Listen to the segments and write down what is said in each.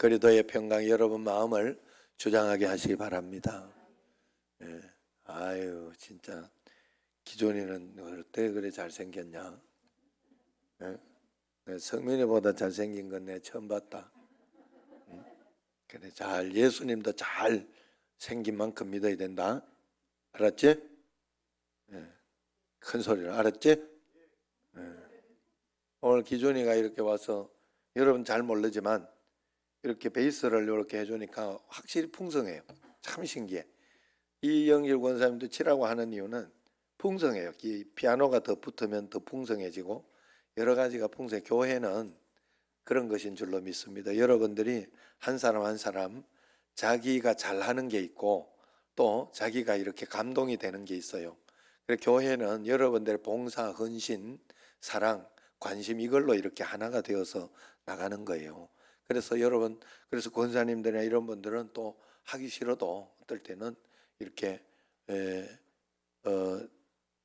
그리도의 평강 여러분 마음을 주장하게 하시기 바랍니다. 아유 진짜 기존이는 어때 그래 잘생겼냐? 성민이보다 잘생긴 건 내 처음 봤다. 그래 잘 예수님도 잘 생긴 만큼 믿어야 된다. 알았지? 큰 소리로 알았지? 오늘 기준이가 이렇게 와서 여러분 잘 모르지만 이렇게 베이스를 이렇게 해주니까 확실히 풍성해요. 참 신기해. 이영길 권사님도 치라고 하는 이유는 풍성해요. 이 피아노가 더 붙으면 더 풍성해지고 여러 가지가 풍성해. 교회는 그런 것인 줄로 믿습니다. 여러분들이 한 사람 한 사람 자기가 잘하는 게 있고 또 자기가 이렇게 감동이 되는 게 있어요. 그래서 교회는 여러분들의 봉사, 헌신, 사랑, 관심 이걸로 이렇게 하나가 되어서 나가는 거예요. 그래서 여러분, 그래서 권사님들이나 이런 분들은 또 하기 싫어도 어떨 때는 이렇게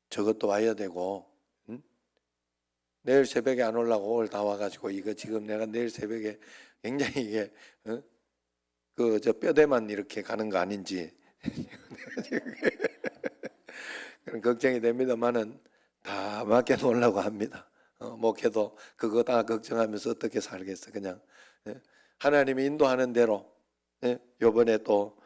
저것도 와야 되고 내일 새벽에 안 올라고 오늘 다 와가지고 이거 지금 내가 내일 새벽에 굉장히 이게 그 저 뼈대만 이렇게 가는 거 아닌지 그런 걱정이 됩니다만은 다 맞게 놓으려고 합니다. 목회도 그거 다 걱정하면서 어떻게 살겠어 그냥 하나님이 인도하는 대로 요번에 또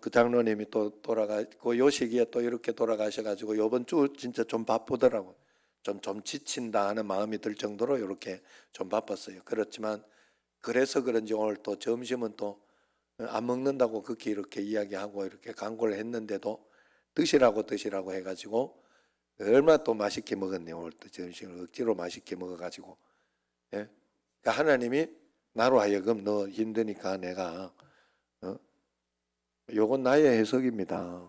그 장로님이 또 돌아가고 요 시기에 또 이렇게 돌아가셔가지고 요번 주 진짜 좀 바쁘더라고. 좀 지친다 하는 마음이 들 정도로 이렇게 좀 바빴어요. 그렇지만 그래서 그런지 오늘 또 점심은 또 안 먹는다고 그렇게 이렇게 이야기하고 이렇게 광고를 했는데도 드시라고 해가지고 얼마나 또 맛있게 먹었네요. 오늘 또 점심을 억지로 맛있게 먹어가지고 그러니까 하나님이 나로 하여금 너 힘드니까 내가 요건 나의 해석입니다.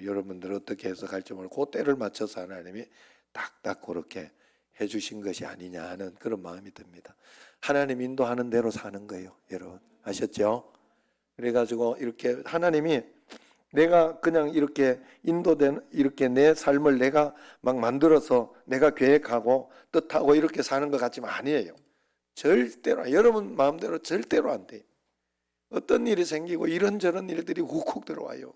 여러분들 어떻게 해석할지 모르고 그 때를 맞춰서 하나님이 딱딱 그렇게 해주신 것이 아니냐 하는 그런 마음이 듭니다. 하나님 인도하는 대로 사는 거예요. 여러분 아셨죠? 그래가지고 이렇게 하나님이 내가 그냥 이렇게 인도된 이렇게 내 삶을 내가 막 만들어서 내가 계획하고 뜻하고 이렇게 사는 것 같지만 아니에요. 절대로 여러분 마음대로 절대로 안 돼요. 어떤 일이 생기고 이런저런 일들이 훅훅 들어와요.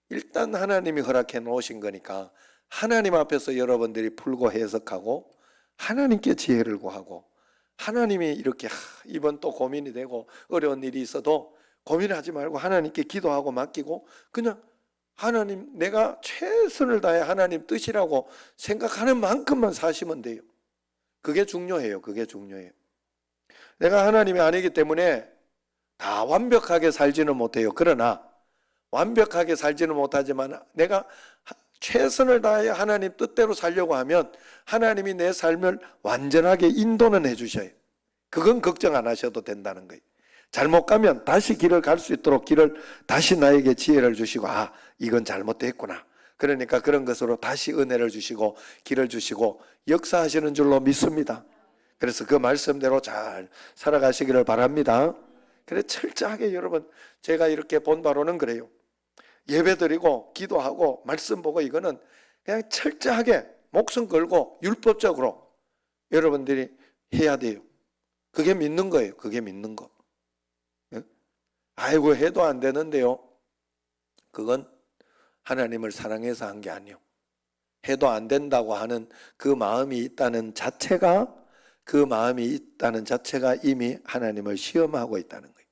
일단 하나님이 허락해 놓으신 거니까 하나님 앞에서 여러분들이 풀고 해석하고 하나님께 지혜를 구하고 하나님이 이렇게 이번 또 고민이 되고 어려운 일이 있어도 고민하지 말고 하나님께 기도하고 맡기고 그냥 하나님 내가 최선을 다해 하나님 뜻이라고 생각하는 만큼만 사시면 돼요. 그게 중요해요. 내가 하나님이 아니기 때문에 다 완벽하게 살지는 못해요. 그러나 완벽하게 살지는 못하지만 내가 최선을 다해 하나님 뜻대로 살려고 하면 하나님이 내 삶을 완전하게 인도는 해주셔요. 그건 걱정 안 하셔도 된다는 거예요. 잘못 가면 다시 길을 갈 수 있도록 길을 다시 나에게 지혜를 주시고 이건 잘못됐구나. 그러니까 그런 것으로 다시 은혜를 주시고 길을 주시고 역사하시는 줄로 믿습니다. 그래서 그 말씀대로 잘 살아가시기를 바랍니다. 그래 철저하게 여러분 제가 이렇게 본 바로는 그래요. 예배드리고 기도하고 말씀 보고 이거는 그냥 철저하게 목숨 걸고 율법적으로 여러분들이 해야 돼요. 그게 믿는 거예요. 그게 믿는 거. 아이고 해도 안 되는데요. 그건 하나님을 사랑해서 한 게 아니에요. 해도 안 된다고 하는 그 마음이 있다는 자체가 이미 하나님을 시험하고 있다는 거예요.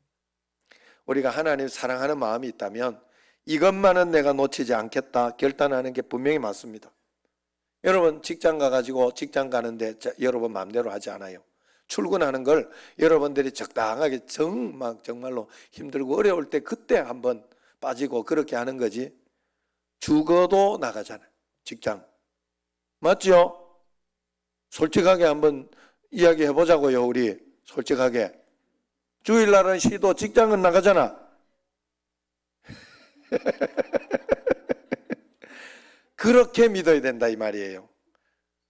우리가 하나님 사랑하는 마음이 있다면 이것만은 내가 놓치지 않겠다 결단하는 게 분명히 맞습니다. 여러분 직장 가가지고 직장 가는데 여러분 마음대로 하지 않아요. 출근하는 걸 여러분들이 적당하게 정말로 힘들고 어려울 때 그때 한번 빠지고 그렇게 하는 거지 죽어도 나가잖아요. 직장 맞죠? 솔직하게 한번 이야기해 보자고요. 우리 솔직하게 주일날은 쉬도 직장은 나가잖아. 그렇게 믿어야 된다 이 말이에요.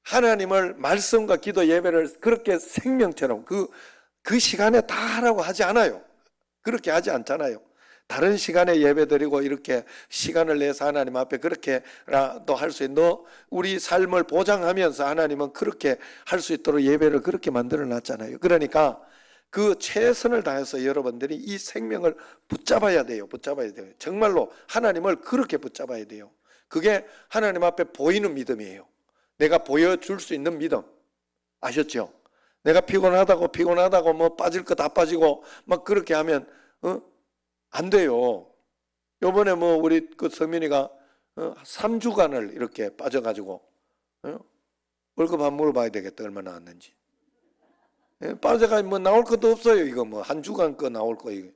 하나님을 말씀과 기도 예배를 그렇게 생명처럼 그 시간에 다 하라고 하지 않아요. 그렇게 하지 않잖아요. 다른 시간에 예배드리고 이렇게 시간을 내서 하나님 앞에 그렇게라도 할 수 있는 우리 삶을 보장하면서 하나님은 그렇게 할 수 있도록 예배를 그렇게 만들어 놨잖아요. 그러니까 그 최선을 다해서 여러분들이 이 생명을 붙잡아야 돼요. 붙잡아야 돼요. 정말로 하나님을 그렇게 붙잡아야 돼요. 그게 하나님 앞에 보이는 믿음이에요. 내가 보여줄 수 있는 믿음. 아셨죠? 내가 피곤하다고 뭐 빠질 거 다 빠지고 막 그렇게 하면 안 돼요. 요번에 뭐 우리 그 서민이가 3주간을 이렇게 빠져가지고 월급 한번 물어봐야 되겠다. 얼마 나왔는지. 빠져가지고 뭐 나올 것도 없어요. 이거 뭐 한 주간 거 나올 거 이거.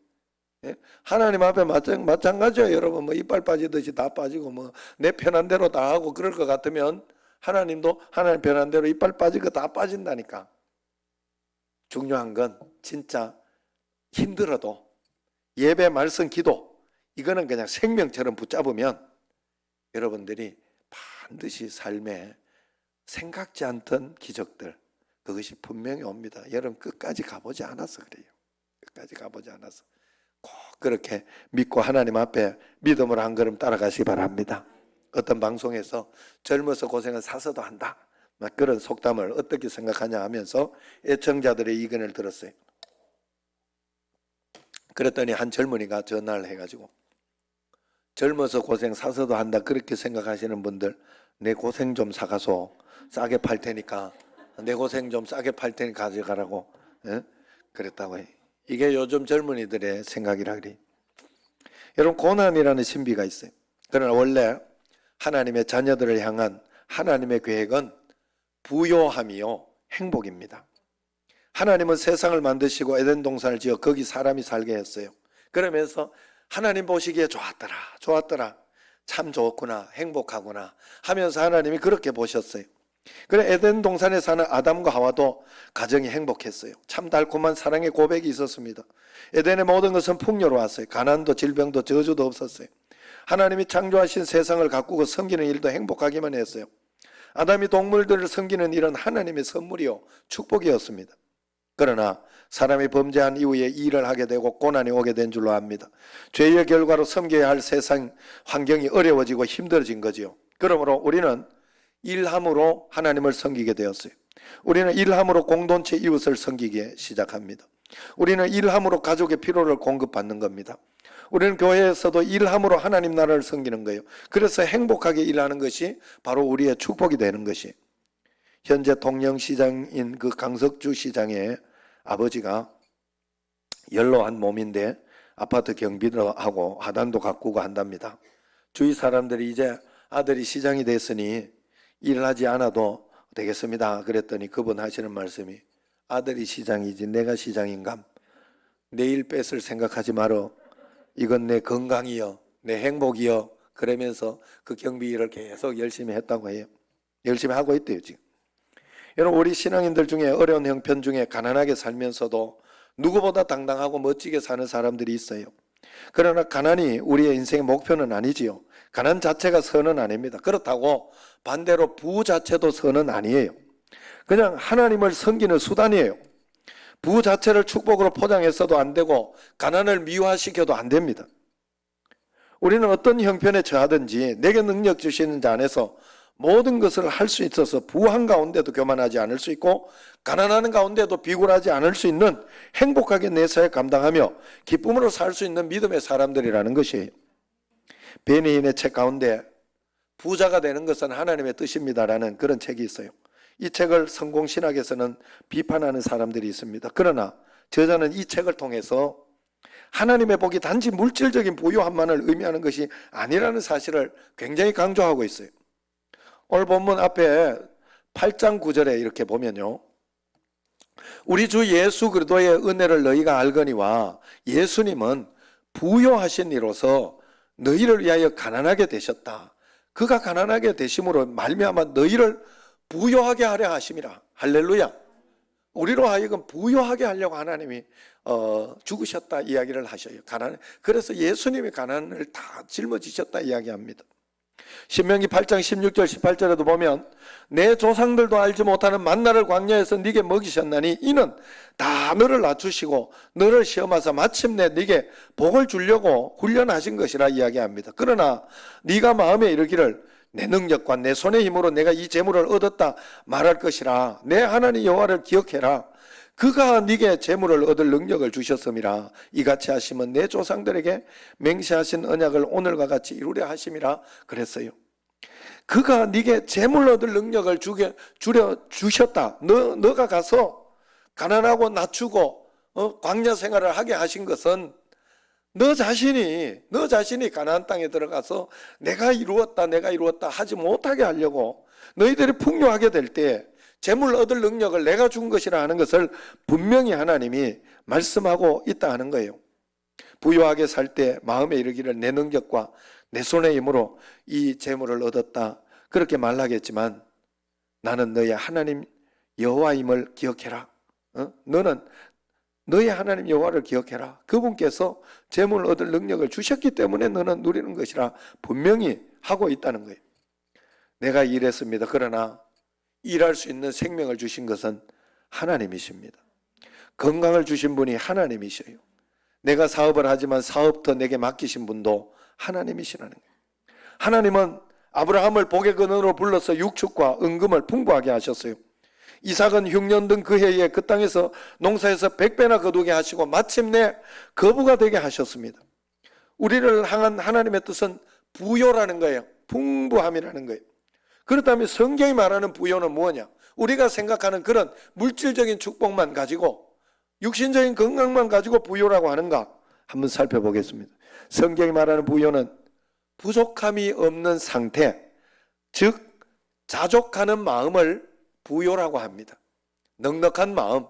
하나님 앞에 마찬가지예요. 여러분 뭐 이빨 빠지듯이 다 빠지고 뭐 내 편한 대로 다 하고 그럴 것 같으면 하나님도 하나님 편한 대로 이빨 빠질 거 다 빠진다니까. 중요한 건 진짜 힘들어도 예배, 말씀, 기도 이거는 그냥 생명처럼 붙잡으면 여러분들이 반드시 삶에 생각지 않던 기적들 그것이 분명히 옵니다. 여러분 끝까지 가보지 않아서 그래요. 끝까지 가보지 않아서 꼭 그렇게 믿고 하나님 앞에 믿음으로 한 걸음 따라가시기 바랍니다. 어떤 방송에서 젊어서 고생은 사서도 한다 막 그런 속담을 어떻게 생각하냐 하면서 애청자들의 의견을 들었어요. 그랬더니 한 젊은이가 전화를 해가지고 젊어서 고생 사서도 한다 그렇게 생각하시는 분들 내 고생 좀 사가서 싸게 팔 테니까 내 고생 좀 싸게 팔 테니까 가져가라고 그랬다고 해요. 이게 요즘 젊은이들의 생각이라 그래요. 여러분 고난이라는 신비가 있어요. 그러나 원래 하나님의 자녀들을 향한 하나님의 계획은 부요함이요 행복입니다. 하나님은 세상을 만드시고 에덴 동산을 지어 거기 사람이 살게 했어요. 그러면서 하나님 보시기에 좋았더라 참 좋구나 행복하구나 하면서 하나님이 그렇게 보셨어요. 그래 에덴 동산에 사는 아담과 하와도 가정이 행복했어요. 참 달콤한 사랑의 고백이 있었습니다. 에덴의 모든 것은 풍요로웠어요. 가난도 질병도 저주도 없었어요. 하나님이 창조하신 세상을 가꾸고 섬기는 일도 행복하기만 했어요. 아담이 동물들을 섬기는 일은 하나님의 선물이요 축복이었습니다. 그러나 사람이 범죄한 이후에 일을 하게 되고 고난이 오게 된 줄로 압니다. 죄의 결과로 섬겨야 할 세상 환경이 어려워지고 힘들어진 거지요. 그러므로 우리는 일함으로 하나님을 섬기게 되었어요. 우리는 일함으로 공동체 이웃을 섬기기 시작합니다. 우리는 일함으로 가족의 필요를 공급받는 겁니다. 우리는 교회에서도 일함으로 하나님 나라를 섬기는 거예요. 그래서 행복하게 일하는 것이 바로 우리의 축복이 되는 것이. 현재 통영시장인 그 강석주 시장의 아버지가 연로한 몸인데 아파트 경비도 하고 하단도 가꾸고 한답니다. 주위 사람들이 이제 아들이 시장이 됐으니 일을 하지 않아도 되겠습니다. 그랬더니 그분 하시는 말씀이 아들이 시장이지 내가 시장인감. 내일 뺏을 생각하지 말어. 이건 내 건강이요 내 행복이요. 그러면서 그 경비 일을 계속 열심히 했다고 해요. 열심히 하고 있대요 지금. 여러분 우리 신앙인들 중에 어려운 형편 중에 가난하게 살면서도 누구보다 당당하고 멋지게 사는 사람들이 있어요. 그러나 가난이 우리의 인생의 목표는 아니지요. 가난 자체가 선은 아닙니다. 그렇다고 반대로 부 자체도 선은 아니에요. 그냥 하나님을 섬기는 수단이에요. 부 자체를 축복으로 포장했어도 안 되고 가난을 미화시켜도 안 됩니다. 우리는 어떤 형편에 처하든지 내게 능력 주시는 자 안에서 모든 것을 할 수 있어서 부한 가운데도 교만하지 않을 수 있고 가난하는 가운데도 비굴하지 않을 수 있는 행복하게 내 사역 감당하며 기쁨으로 살 수 있는 믿음의 사람들이라는 것이에요. 베니인의 책 가운데 부자가 되는 것은 하나님의 뜻입니다라는 그런 책이 있어요. 이 책을 성공신학에서는 비판하는 사람들이 있습니다. 그러나 저자는 이 책을 통해서 하나님의 복이 단지 물질적인 부유함만을 의미하는 것이 아니라는 사실을 굉장히 강조하고 있어요. 오늘 본문 앞에 8장 9절에 이렇게 보면요. 우리 주 예수 그리스도의 은혜를 너희가 알거니와 예수님은 부요하신 이로서 너희를 위하여 가난하게 되셨다. 그가 가난하게 되심으로 말미암아 너희를 부요하게 하려 하심이라. 할렐루야. 우리로 하여금 부요하게 하려고 하나님이 죽으셨다 이야기를 하셔요. 그래서 예수님이 가난을 다 짊어지셨다 이야기합니다. 신명기 8장 16절 18절에도 보면 내 조상들도 알지 못하는 만나를 광야에서 네게 먹이셨나니 이는 다 너를 낮추시고 너를 시험하사 마침내 네게 복을 주려고 훈련하신 것이라 이야기합니다. 그러나 네가 마음에 이르기를 내 능력과 내 손의 힘으로 내가 이 재물을 얻었다 말할 것이라. 내 하나님 여호와를 기억해라. 그가 네게 재물을 얻을 능력을 주셨음이라. 이같이 하시면 내 조상들에게 맹세하신 언약을 오늘과 같이 이루려 하심이라 그랬어요. 그가 네게 재물 얻을 능력을 주셨다. 너가 가서 가난하고 낮추고 광야 생활을 하게 하신 것은 너 자신이 가나안 땅에 들어가서 내가 이루었다 하지 못하게 하려고, 너희들이 풍요하게 될 때 재물 얻을 능력을 내가 준 것이라 하는 것을 분명히 하나님이 말씀하고 있다 하는 거예요. 부유하게 살 때 마음에 이르기를 내 능력과 내 손의 힘으로 이 재물을 얻었다 그렇게 말하겠지만, 나는 너의 하나님 여호와임을 기억해라. 너는 너의 하나님 여호와를 기억해라. 그분께서 재물을 얻을 능력을 주셨기 때문에 너는 누리는 것이라 분명히 하고 있다는 거예요. 내가 일했습니다. 그러나 일할 수 있는 생명을 주신 것은 하나님이십니다. 건강을 주신 분이 하나님이셔요. 내가 사업을 하지만 사업터 내게 맡기신 분도 하나님이시라는 거예요. 하나님은 아브라함을 복의 근원으로 불러서 육축과 은금을 풍부하게 하셨어요. 이삭은 흉년 등 그 해에 그 땅에서 농사에서 100배나 거두게 하시고 마침내 거부가 되게 하셨습니다. 우리를 향한 하나님의 뜻은 부요라는 거예요. 풍부함이라는 거예요. 그렇다면 성경이 말하는 부요는 뭐냐? 우리가 생각하는 그런 물질적인 축복만 가지고, 육신적인 건강만 가지고 부요라고 하는가? 한번 살펴보겠습니다. 성경이 말하는 부요는 부족함이 없는 상태, 즉 자족하는 마음을 부요라고 합니다. 넉넉한 마음,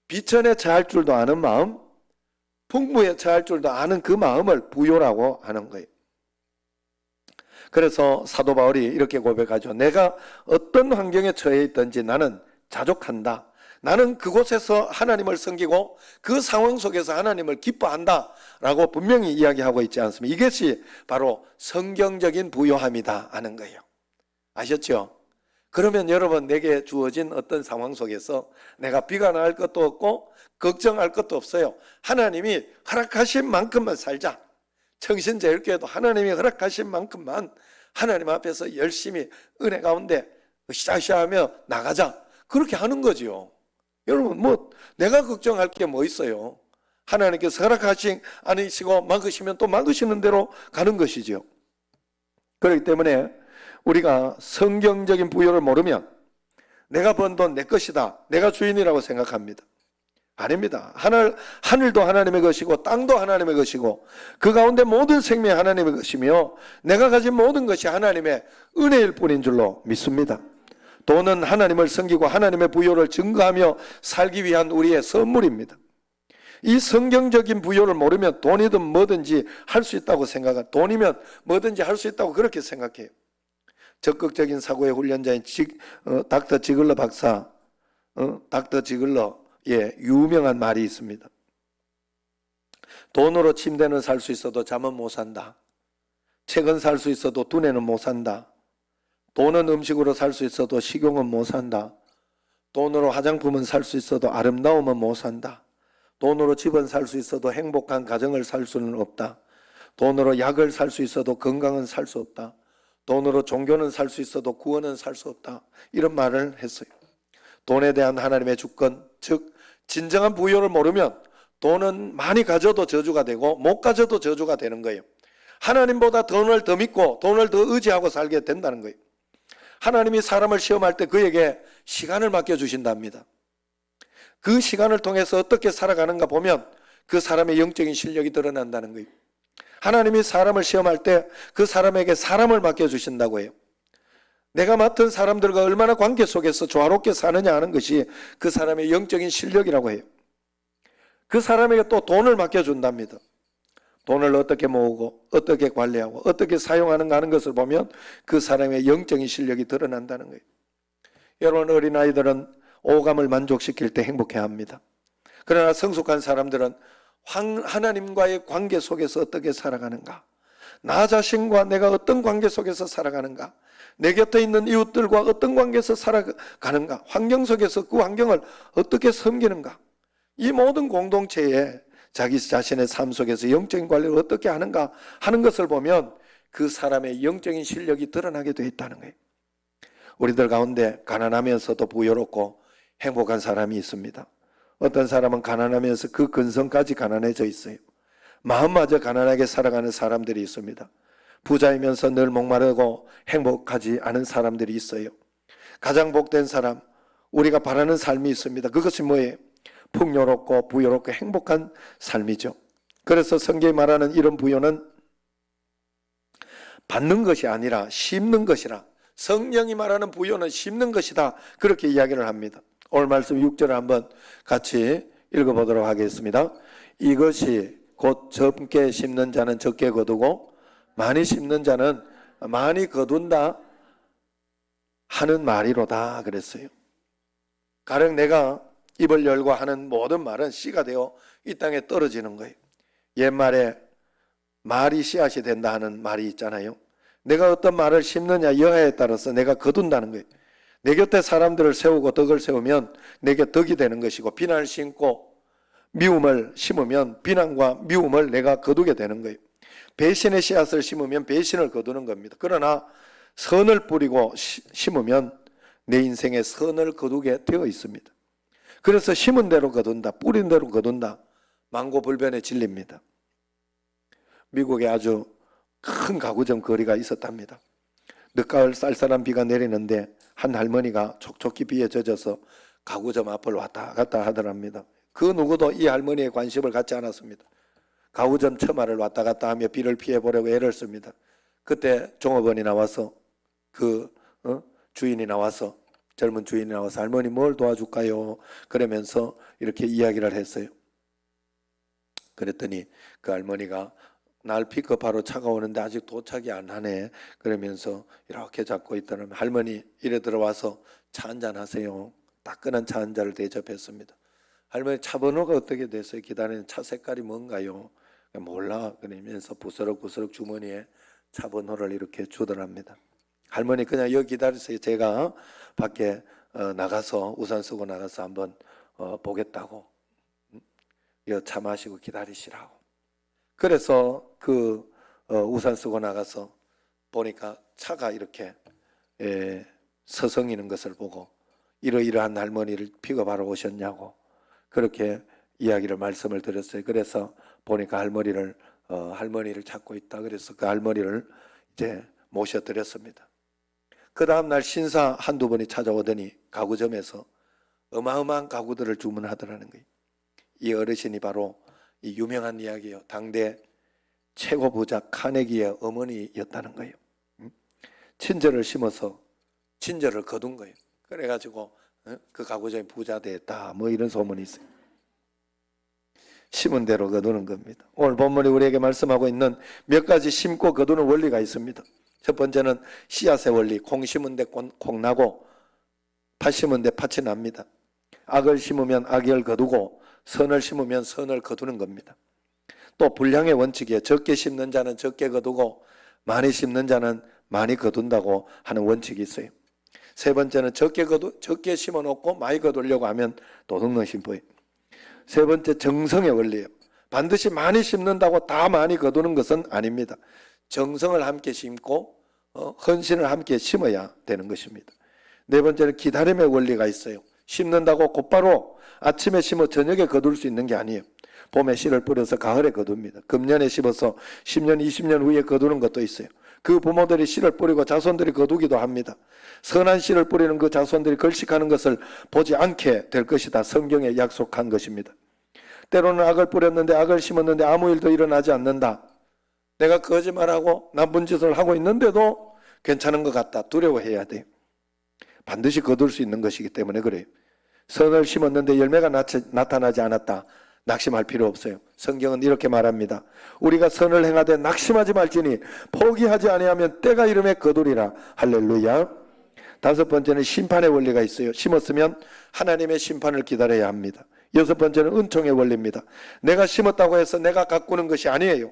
비천에 처할 줄도 아는 마음, 풍부에 처할 줄도 아는 그 마음을 부요라고 하는 거예요. 그래서 사도 바울이 이렇게 고백하죠. 내가 어떤 환경에 처해 있든지 나는 자족한다. 나는 그곳에서 하나님을 섬기고 그 상황 속에서 하나님을 기뻐한다 라고 분명히 이야기하고 있지 않습니까? 이것이 바로 성경적인 부요함이다 하는 거예요. 아셨죠? 그러면 여러분, 내게 주어진 어떤 상황 속에서 내가 비관할 것도 없고 걱정할 것도 없어요. 하나님이 허락하신 만큼만 살자. 청신제일교회도 하나님이 허락하신 만큼만 하나님 앞에서 열심히 은혜 가운데 으쌰으쌰하며 나가자. 그렇게 하는 거지요. 여러분, 내가 걱정할 게 뭐 있어요? 하나님께서 허락하신 아니시고 막으시면 또 막으시는 대로 가는 것이지요. 그렇기 때문에 우리가 성경적인 부요를 모르면 내가 번 돈 내 것이다, 내가 주인이라고 생각합니다. 아닙니다. 하늘도 하나님의 것이고 땅도 하나님의 것이고 그 가운데 모든 생명이 하나님의 것이며 내가 가진 모든 것이 하나님의 은혜일 뿐인 줄로 믿습니다. 돈은 하나님을 섬기고 하나님의 부요를 증거하며 살기 위한 우리의 선물입니다. 이 성경적인 부요를 모르면 돈이든 뭐든지 할 수 있다고 돈이면 뭐든지 할 수 있다고 그렇게 생각해요. 적극적인 사고의 훈련자인 닥터 지글러 박사, 닥터 지글러의 유명한 말이 있습니다. 돈으로 침대는 살 수 있어도 잠은 못 산다. 책은 살 수 있어도 두뇌는 못 산다. 돈은 음식으로 살 수 있어도 식용은 못 산다. 돈으로 화장품은 살 수 있어도 아름다움은 못 산다. 돈으로 집은 살 수 있어도 행복한 가정을 살 수는 없다. 돈으로 약을 살 수 있어도 건강은 살 수 없다. 돈으로 종교는 살 수 있어도 구원은 살 수 없다. 이런 말을 했어요. 돈에 대한 하나님의 주권, 즉 진정한 부요를 모르면 돈은 많이 가져도 저주가 되고 못 가져도 저주가 되는 거예요. 하나님보다 돈을 더 믿고 돈을 더 의지하고 살게 된다는 거예요. 하나님이 사람을 시험할 때 그에게 시간을 맡겨주신답니다. 그 시간을 통해서 어떻게 살아가는가 보면 그 사람의 영적인 실력이 드러난다는 거예요. 하나님이 사람을 시험할 때 그 사람에게 사람을 맡겨주신다고 해요. 내가 맡은 사람들과 얼마나 관계 속에서 조화롭게 사느냐 하는 것이 그 사람의 영적인 실력이라고 해요. 그 사람에게 또 돈을 맡겨준답니다. 돈을 어떻게 모으고 어떻게 관리하고 어떻게 사용하는가 하는 것을 보면 그 사람의 영적인 실력이 드러난다는 거예요. 여러분, 어린아이들은 오감을 만족시킬 때 행복해합니다. 그러나 성숙한 사람들은 하나님과의 관계 속에서 어떻게 살아가는가, 나 자신과 내가 어떤 관계 속에서 살아가는가, 내 곁에 있는 이웃들과 어떤 관계에서 살아가는가, 환경 속에서 그 환경을 어떻게 섬기는가, 이 모든 공동체에 자기 자신의 삶 속에서 영적인 관리를 어떻게 하는가 하는 것을 보면 그 사람의 영적인 실력이 드러나게 되어 있다는 거예요. 우리들 가운데 가난하면서도 부유롭고 행복한 사람이 있습니다. 어떤 사람은 가난하면서 그 근성까지 가난해져 있어요. 마음마저 가난하게 살아가는 사람들이 있습니다. 부자이면서 늘 목마르고 행복하지 않은 사람들이 있어요. 가장 복된 사람, 우리가 바라는 삶이 있습니다. 그것이 뭐예요? 풍요롭고 부유롭고 행복한 삶이죠. 그래서 성경이 말하는 이런 부유는 받는 것이 아니라 심는 것이라. 성령이 말하는 부유는 심는 것이다. 그렇게 이야기를 합니다. 오늘 말씀 6절을 한번 같이 읽어보도록 하겠습니다. 이것이 곧 적게 심는 자는 적게 거두고 많이 심는 자는 많이 거둔다 하는 말이로다 그랬어요. 가령 내가 입을 열고 하는 모든 말은 씨가 되어 이 땅에 떨어지는 거예요. 옛말에 말이 씨앗이 된다 하는 말이 있잖아요. 내가 어떤 말을 심느냐 여하에 따라서 내가 거둔다는 거예요. 내 곁에 사람들을 세우고 덕을 세우면 내게 덕이 되는 것이고, 비난을 심고 미움을 심으면 비난과 미움을 내가 거두게 되는 거예요. 배신의 씨앗을 심으면 배신을 거두는 겁니다. 그러나 선을 뿌리고 심으면 내 인생에 선을 거두게 되어 있습니다. 그래서 심은 대로 거둔다, 뿌린 대로 거둔다, 만고불변의 진리입니다. 미국에 아주 큰 가구점 거리가 있었답니다. 늦가을 쌀쌀한 비가 내리는데 한 할머니가 촉촉히 비에 젖어서 가구점 앞을 왔다 갔다 하더랍니다. 그 누구도 이 할머니의 관심을 갖지 않았습니다. 가구점 처마를 왔다 갔다 하며 비를 피해보려고 애를 씁니다. 그때 종업원이 나와서 주인이 나와서, 젊은 주인이 나와서 할머니 뭘 도와줄까요? 그러면서 이렇게 이야기를 했어요. 그랬더니 그 할머니가 날 픽업하러 차가 오는데 아직 도착이 안 하네 그러면서 이렇게 잡고 있더니 할머니 이래 들어와서 차 한잔 하세요. 따끈한 차 한 잔을 대접했습니다. 할머니 차 번호가 어떻게 됐어요? 기다리는 차 색깔이 뭔가요? 몰라 그러면서 부스럭부스럭 주머니에 차 번호를 이렇게 주더랍니다. 할머니 그냥 여기 기다리세요. 제가 밖에 나가서 우산 쓰고 나가서 한번 보겠다고. 이 차 마시고 기다리시라고. 그래서 우산 쓰고 나가서 보니까 차가 이렇게 서성이는 것을 보고 이러이러한 할머니를 픽업하러 오셨냐고 그렇게 말씀을 드렸어요. 그래서 보니까 할머니를 찾고 있다. 그래서 그 할머니를 이제 모셔드렸습니다. 그 다음날 신사 한두 번이 찾아오더니 가구점에서 어마어마한 가구들을 주문하더라는 거예요. 이 어르신이 바로 이 유명한 이야기예요. 당대 최고 부자 카네기의 어머니였다는 거예요. 친절을 심어서 친절을 거둔 거예요. 그래가지고 그 가구점이 부자 됐다 뭐 이런 소문이 있어요. 심은 대로 거두는 겁니다. 오늘 본문이 우리에게 말씀하고 있는 몇 가지 심고 거두는 원리가 있습니다. 첫 번째는 씨앗의 원리. 콩 심은 데 콩 나고 팥 심은 데 팥이 납니다. 악을 심으면 악을 거두고 선을 심으면 선을 거두는 겁니다. 또 분량의 원칙이에요. 적게 심는 자는 적게 거두고 많이 심는 자는 많이 거둔다고 하는 원칙이 있어요. 세 번째는 적게 심어놓고 많이 거두려고 하면 도둑놈 심보예요. 세 번째 정성의 원리예요. 반드시 많이 심는다고 다 많이 거두는 것은 아닙니다. 정성을 함께 심고 헌신을 함께 심어야 되는 것입니다. 네 번째는 기다림의 원리가 있어요. 심는다고 곧바로 아침에 심어 저녁에 거둘 수 있는 게 아니에요. 봄에 씨를 뿌려서 가을에 거둡니다. 금년에 심어서 10년, 20년 후에 거두는 것도 있어요. 그 부모들이 씨를 뿌리고 자손들이 거두기도 합니다. 선한 씨를 뿌리는 그 자손들이 걸식하는 것을 보지 않게 될 것이다. 성경에 약속한 것입니다. 때로는 악을 뿌렸는데 악을 심었는데 아무 일도 일어나지 않는다. 내가 거짓말하고 나쁜 짓을 하고 있는데도 괜찮은 것 같다. 두려워해야 돼요. 반드시 거둘 수 있는 것이기 때문에 그래요. 선을 심었는데 열매가 나타나지 않았다. 낙심할 필요 없어요. 성경은 이렇게 말합니다. 우리가 선을 행하되 낙심하지 말지니 포기하지 아니하면 때가 이름에 거두리라. 할렐루야. 다섯 번째는 심판의 원리가 있어요. 심었으면 하나님의 심판을 기다려야 합니다. 여섯 번째는 은총의 원리입니다. 내가 심었다고 해서 내가 가꾸는 것이 아니에요.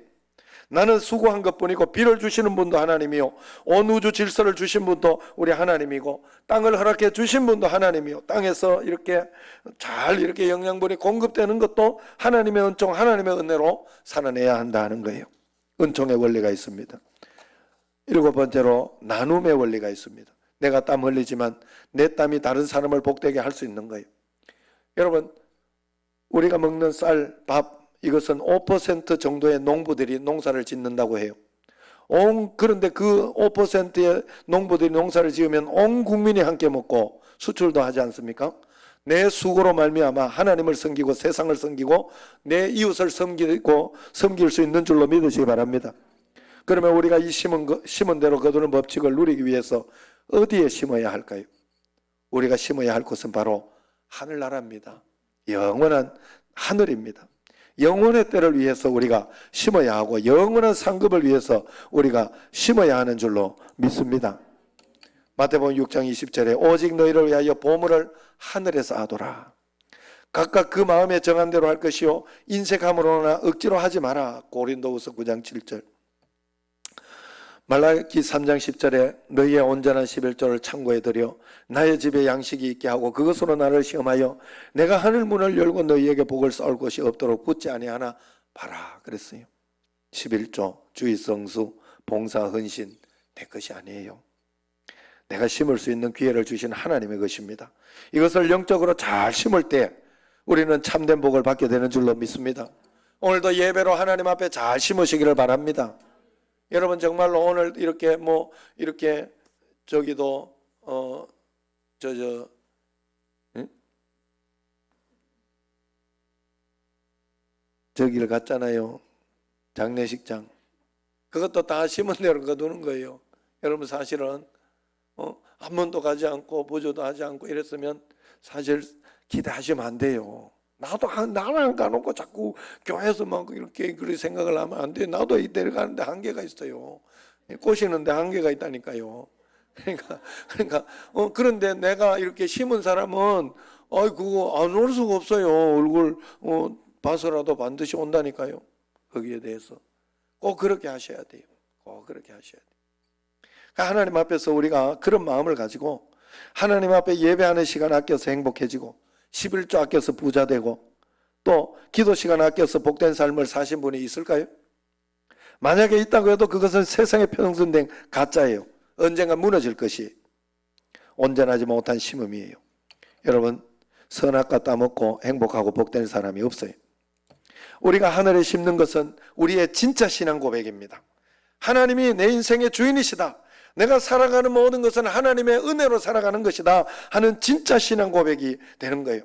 나는 수고한 것뿐이고 비를 주시는 분도 하나님이요 온 우주 질서를 주신 분도 우리 하나님이고 땅을 허락해 주신 분도 하나님이요 땅에서 이렇게 잘 이렇게 영양분이 공급되는 것도 하나님의 은총, 하나님의 은혜로 살아내야 한다 하는 거예요. 은총의 원리가 있습니다. 일곱 번째로 나눔의 원리가 있습니다. 내가 땀 흘리지만 내 땀이 다른 사람을 복되게 할 수 있는 거예요. 여러분 우리가 먹는 쌀, 밥, 이것은 5% 정도의 농부들이 농사를 짓는다고 해요. 그런데 그 5%의 농부들이 농사를 지으면 온 국민이 함께 먹고 수출도 하지 않습니까? 내 수고로 말미암아 하나님을 섬기고 세상을 섬기고 내 이웃을 섬길 수 있는 줄로 믿으시기 바랍니다. 그러면 우리가 이 심은 대로 거두는 법칙을 누리기 위해서 어디에 심어야 할까요? 우리가 심어야 할 곳은 바로 하늘나라입니다. 영원한 하늘입니다. 영원의 때를 위해서 우리가 심어야 하고 영원한 상급을 위해서 우리가 심어야 하는 줄로 믿습니다. 마태복음 6장 20절에 오직 너희를 위하여 보물을 하늘에서 하도라. 각각 그 마음에 정한 대로 할 것이요 인색함으로나 억지로 하지 마라. 고린도후서 9장 7절. 말라기 3장 10절에 너희의 온전한 11조를 창고에 들여 나의 집에 양식이 있게 하고 그것으로 나를 시험하여 내가 하늘 문을 열고 너희에게 복을 쌓을 것이 없도록 붙지 아니하나 봐라 그랬어요. 11조 주의성수 봉사 헌신 내 것이 아니에요. 내가 심을 수 있는 기회를 주신 하나님의 것입니다. 이것을 영적으로 잘 심을 때 우리는 참된 복을 받게 되는 줄로 믿습니다. 오늘도 예배로 하나님 앞에 잘 심으시기를 바랍니다. 여러분 정말로 오늘 이렇게 저기도 저기를 갔잖아요. 장례식장. 그것도 다 심은 대로 거두는 거예요. 여러분 사실은 한 번도 가지 않고 보조도 하지 않고 이랬으면 사실 기대하시면 안 돼요. 나는 안 가놓고 자꾸 교회에서 막 이렇게 그런 생각을 하면 안 돼요. 나도 이때를 가는데 한계가 있어요. 꼬시는데 한계가 있다니까요. 그런데 내가 이렇게 심은 사람은 그거 안 올 수가 없어요. 얼굴 봐서라도 반드시 온다니까요. 거기에 대해서 꼭 그렇게 하셔야 돼요. 꼭 그렇게 하셔야 돼요. 하나님 앞에서 우리가 그런 마음을 가지고 하나님 앞에 예배하는 시간 아껴서 행복해지고 11조 아껴서 부자 되고 또 기도 시간 아껴서 복된 삶을 사신 분이 있을까요? 만약에 있다고 해도 그것은 세상에 편성된 가짜예요. 언젠가 무너질 것이 온전하지 못한 심음이에요. 여러분 선악과 따먹고 행복하고 복된 사람이 없어요. 우리가 하늘에 심는 것은 우리의 진짜 신앙 고백입니다. 하나님이 내 인생의 주인이시다. 내가 살아가는 모든 것은 하나님의 은혜로 살아가는 것이다 하는 진짜 신앙 고백이 되는 거예요.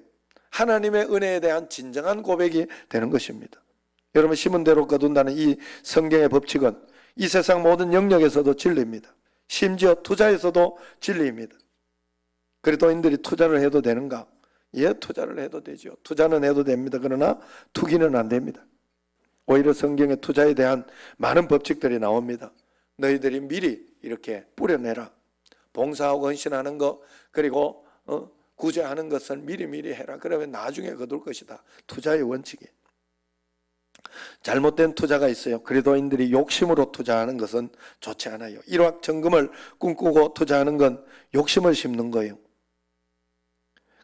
하나님의 은혜에 대한 진정한 고백이 되는 것입니다. 여러분 심은 대로 거둔다는 이 성경의 법칙은 이 세상 모든 영역에서도 진리입니다. 심지어 투자에서도 진리입니다. 그리스도인들이 투자를 해도 되는가? 예, 투자를 해도 되죠. 투자는 해도 됩니다. 그러나 투기는 안 됩니다. 오히려 성경의 투자에 대한 많은 법칙들이 나옵니다. 너희들이 미리 이렇게 뿌려내라. 봉사하고 헌신하는 거 그리고 구제하는 것을 미리 해라. 그러면 나중에 거둘 것이다. 투자의 원칙이. 잘못된 투자가 있어요. 그리스도인들이 욕심으로 투자하는 것은 좋지 않아요. 일확천금을 꿈꾸고 투자하는 건 욕심을 심는 거예요.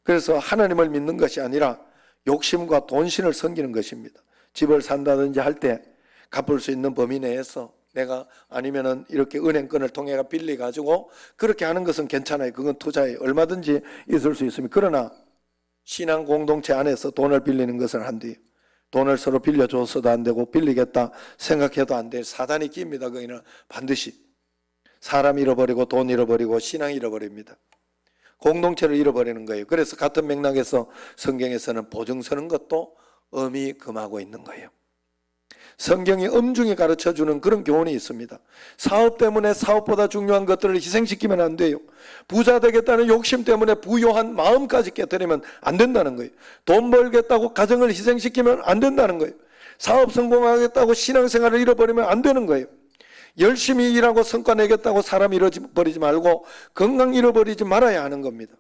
그래서 하나님을 믿는 것이 아니라 욕심과 돈신을 섬기는 것입니다. 집을 산다든지 할 때 갚을 수 있는 범위 내에서 내가 아니면은 이렇게 은행권을 통해 빌려 가지고 그렇게 하는 것은 괜찮아요. 그건 투자에 얼마든지 있을 수 있습니다. 그러나 신앙 공동체 안에서 돈을 빌리는 것은 안 돼요. 돈을 서로 빌려줘서도 안 되고 빌리겠다 생각해도 안 돼요. 사단이 낍니다. 거기는 반드시 사람 잃어버리고 돈 잃어버리고 신앙 잃어버립니다. 공동체를 잃어버리는 거예요. 그래서 같은 맥락에서 성경에서는 보증 서는 것도 엄히 금하고 있는 거예요. 성경이 엄중히 가르쳐주는 그런 교훈이 있습니다. 사업 때문에 사업보다 중요한 것들을 희생시키면 안 돼요. 부자 되겠다는 욕심 때문에 부요한 마음까지 깨뜨리면 안 된다는 거예요. 돈 벌겠다고 가정을 희생시키면 안 된다는 거예요. 사업 성공하겠다고 신앙생활을 잃어버리면 안 되는 거예요. 열심히 일하고 성과 내겠다고 사람 잃어버리지 말고 건강 잃어버리지 말아야 하는 겁니다.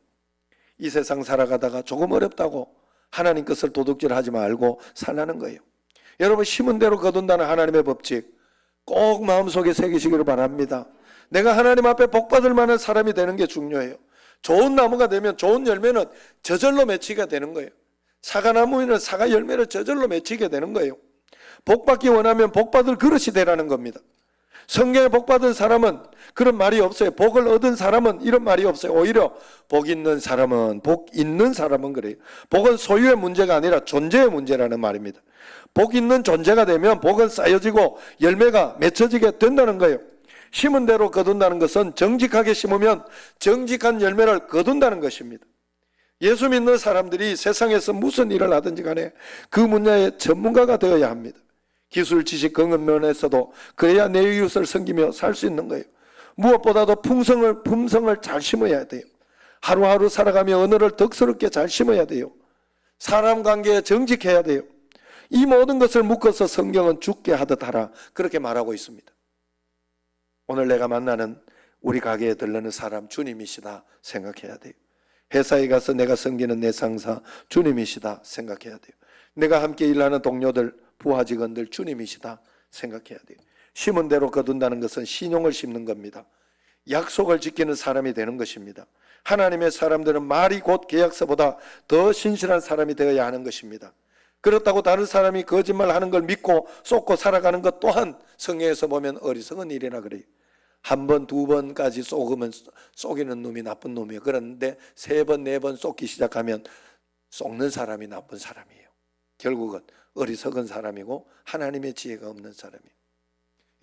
이 세상 살아가다가 조금 어렵다고 하나님 것을 도둑질하지 말고 살라는 거예요. 여러분 심은 대로 거둔다는 하나님의 법칙 꼭 마음속에 새기시기를 바랍니다. 내가 하나님 앞에 복받을 만한 사람이 되는 게 중요해요. 좋은 나무가 되면 좋은 열매는 저절로 맺히게 되는 거예요. 사과나무에는 사과 열매를 저절로 맺히게 되는 거예요. 복받기 원하면 복받을 그릇이 되라는 겁니다. 성경에 복 받은 사람은 그런 말이 없어요. 복을 얻은 사람은 이런 말이 없어요. 오히려 복 있는 사람은 그래요. 복은 소유의 문제가 아니라 존재의 문제라는 말입니다. 복 있는 존재가 되면 복은 쌓여지고 열매가 맺혀지게 된다는 거예요. 심은 대로 거둔다는 것은 정직하게 심으면 정직한 열매를 거둔다는 것입니다. 예수 믿는 사람들이 세상에서 무슨 일을 하든지 간에 그 분야의 전문가가 되어야 합니다. 기술, 지식, 경험 면에서도 그래야 내 이웃을 섬기며 살 수 있는 거예요. 무엇보다도 품성을 잘 심어야 돼요. 하루하루 살아가며 언어를 덕스럽게 잘 심어야 돼요. 사람 관계에 정직해야 돼요. 이 모든 것을 묶어서 성경은 죽게 하듯 하라 그렇게 말하고 있습니다. 오늘 내가 만나는 우리 가게에 들르는 사람 주님이시다 생각해야 돼요. 회사에 가서 내가 섬기는 내 상사 주님이시다 생각해야 돼요. 내가 함께 일하는 동료들, 부하 직원들 주님이시다 생각해야 돼요. 심은 대로 거둔다는 것은 신용을 심는 겁니다. 약속을 지키는 사람이 되는 것입니다. 하나님의 사람들은 말이 곧 계약서보다 더 신실한 사람이 되어야 하는 것입니다. 그렇다고 다른 사람이 거짓말하는 걸 믿고 쏟고 살아가는 것 또한 성경에서 보면 어리석은 일이라 그래요. 한 번, 두 번까지 쏟으면 쏟기는 놈이 나쁜 놈이에요. 그런데 세 번, 네 번 쏟기 시작하면 쏟는 사람이 나쁜 사람이에요. 결국은 어리석은 사람이고 하나님의 지혜가 없는 사람이에요.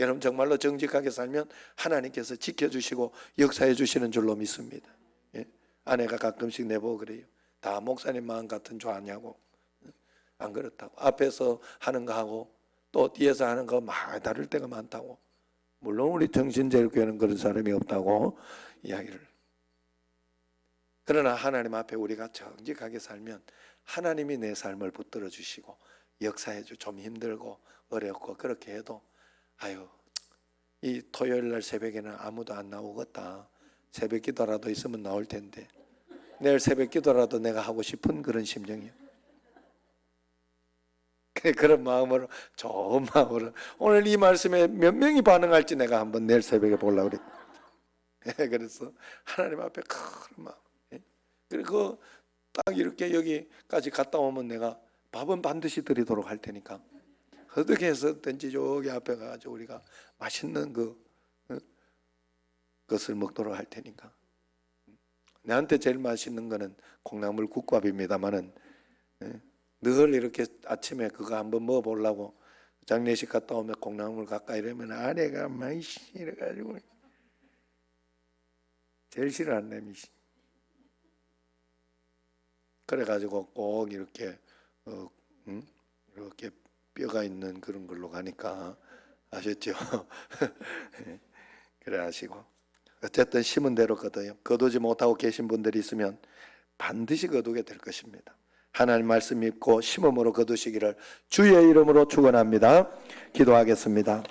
여러분 정말로 정직하게 살면 하나님께서 지켜주시고 역사해 주시는 줄로 믿습니다. 예? 아내가 가끔씩 내보고 그래요. 다 목사님 마음 같은 줄 아냐고. 안 그렇다고. 앞에서 하는 거 하고 또 뒤에서 하는 거 많이 다를 때가 많다고. 물론 우리 정신제일교회는 그런 사람이 없다고 이야기를. 그러나 하나님 앞에 우리가 정직하게 살면 하나님이 내 삶을 붙들어 주시고 역사해 주. 좀 힘들고 어렵고 그렇게 해도 아유 이 토요일 날 새벽에는 아무도 안 나오겠다. 새벽 기도라도 있으면 나올 텐데 내일 새벽 기도라도 내가 하고 싶은 그런 심정이에요. 그런 마음으로, 좋은 마음으로 오늘 이 말씀에 몇 명이 반응할지 내가 한번 내일 새벽에 보려고 그랬어요. 그래서 하나님 앞에 큰 마음. 그리고 딱 이렇게 여기까지 갔다 오면 내가 밥은 반드시 드리도록 할 테니까 어떻게 해서든지 여기 앞에 가서 우리가 맛있는 것을 먹도록 할 테니까. 내한테 제일 맛있는 거는 콩나물 국밥입니다만은 늘 이렇게 아침에 그거 한번 먹어보려고 장례식 갔다 오면 콩나물 가까이 이러면 아내가 많이 이래가지고 제일 싫어하는 놈이지. 그래가지고 꼭 이렇게 이렇게 뼈가 있는 그런 걸로 가니까 아셨죠? 그래 하시고 어쨌든 심은 대로 거둬요. 거두지 못하고 계신 분들이 있으면 반드시 거두게 될 것입니다. 하나님 말씀 믿고 심음으로 거두시기를 주의 이름으로 축원합니다. 기도하겠습니다.